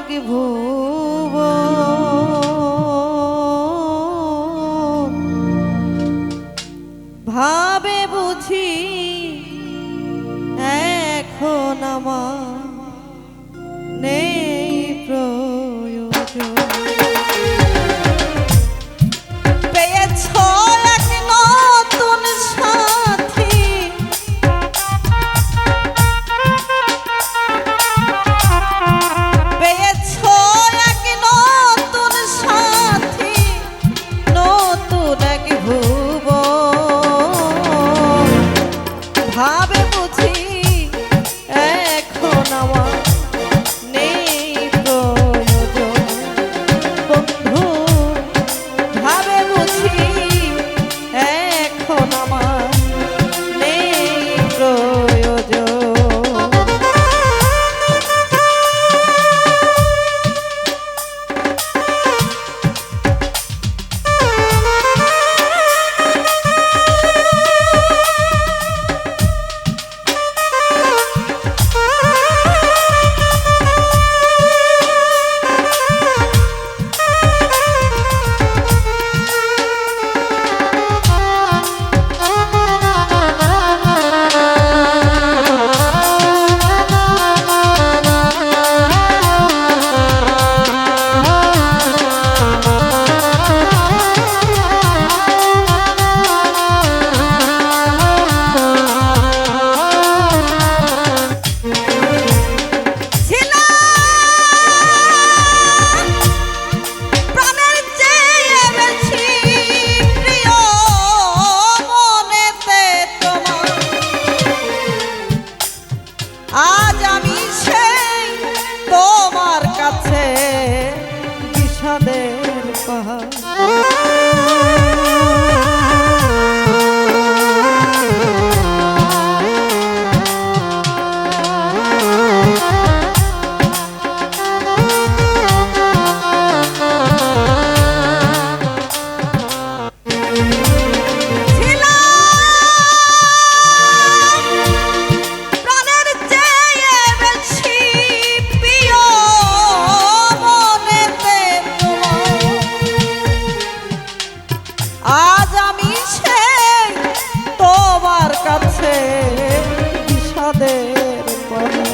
এক ভুবন ভাবে বুঝি এখন আমার নেই প্রয়োজন। পেয়েছ এক নতুন সাথী, পেয়েছ এক নতুন সাথী, নতুন এক ভুবন ভাবে বুঝি এখন আমার নেই প্রয়োজন। বন্ধু ভাবে বুঝি এখন আমার নেই প্রয়োজন। আজ আমি সেই তোমার কাছে বিষাদের পাহাড়। আজ আমি সেই তোমার কাছে বিষাদের পাহাড়।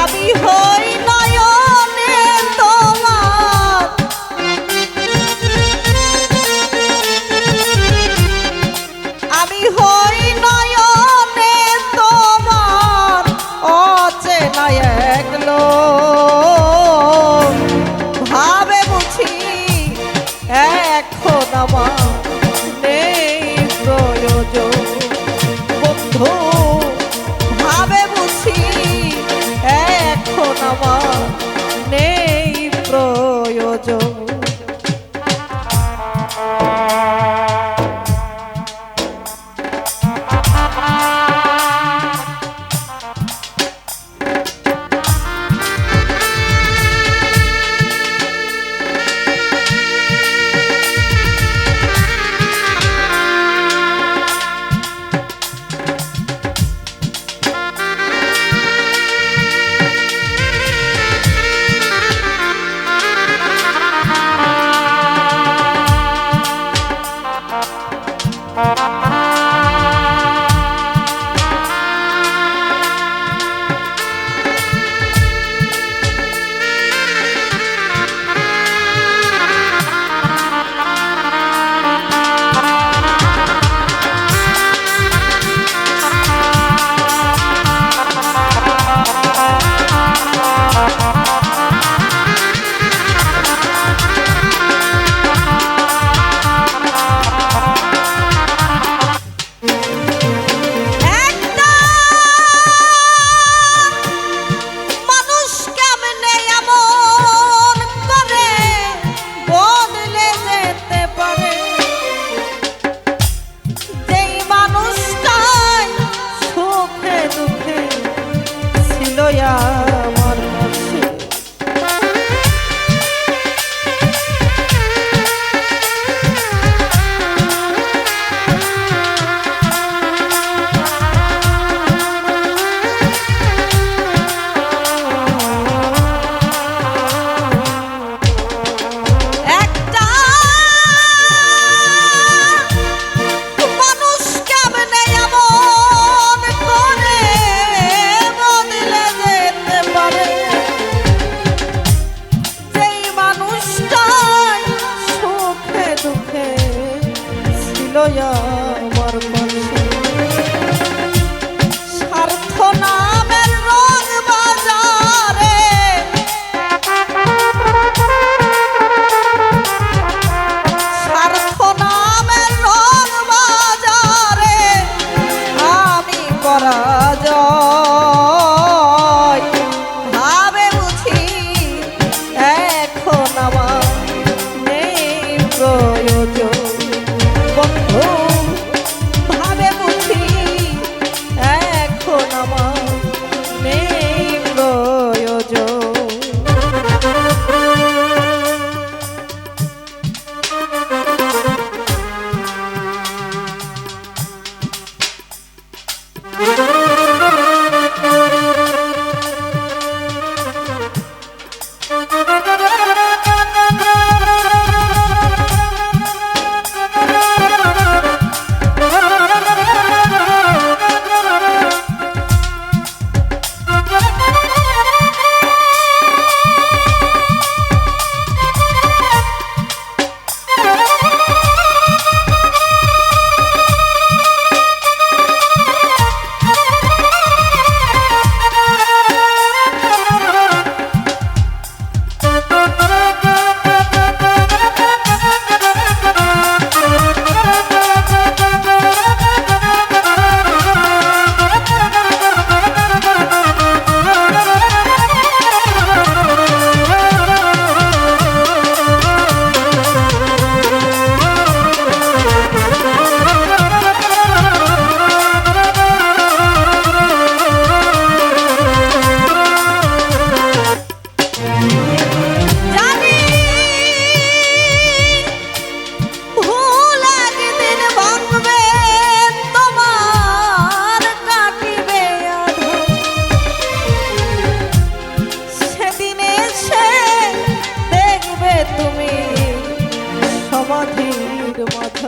আমি হই নয়নে তোমার, আমি হই নয়নে তোমার অচেনা এক লোক ভাবে বুঝি এখন আমার নেই প্রয়োজন। বন্ধু ভাবে বুঝি এখন আমার নেই প্রয়োজন। পরাজয় ভাবে বুঝি এখন আমার নেই প্রয়োজন বন্ধু ভাবে বুঝি এখন আমার নেই প্রয়োজন সমাধির মাথা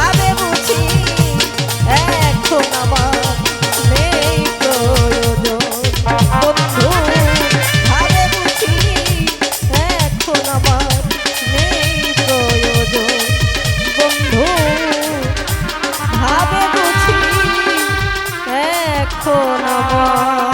ভাবে বুঝি এখন আমার নেই প্রয়োজন বন্ধু ভাবে বুঝি এখন আমার নেই প্রয়োজন বন্ধু ভাবে বুঝি এখন আমার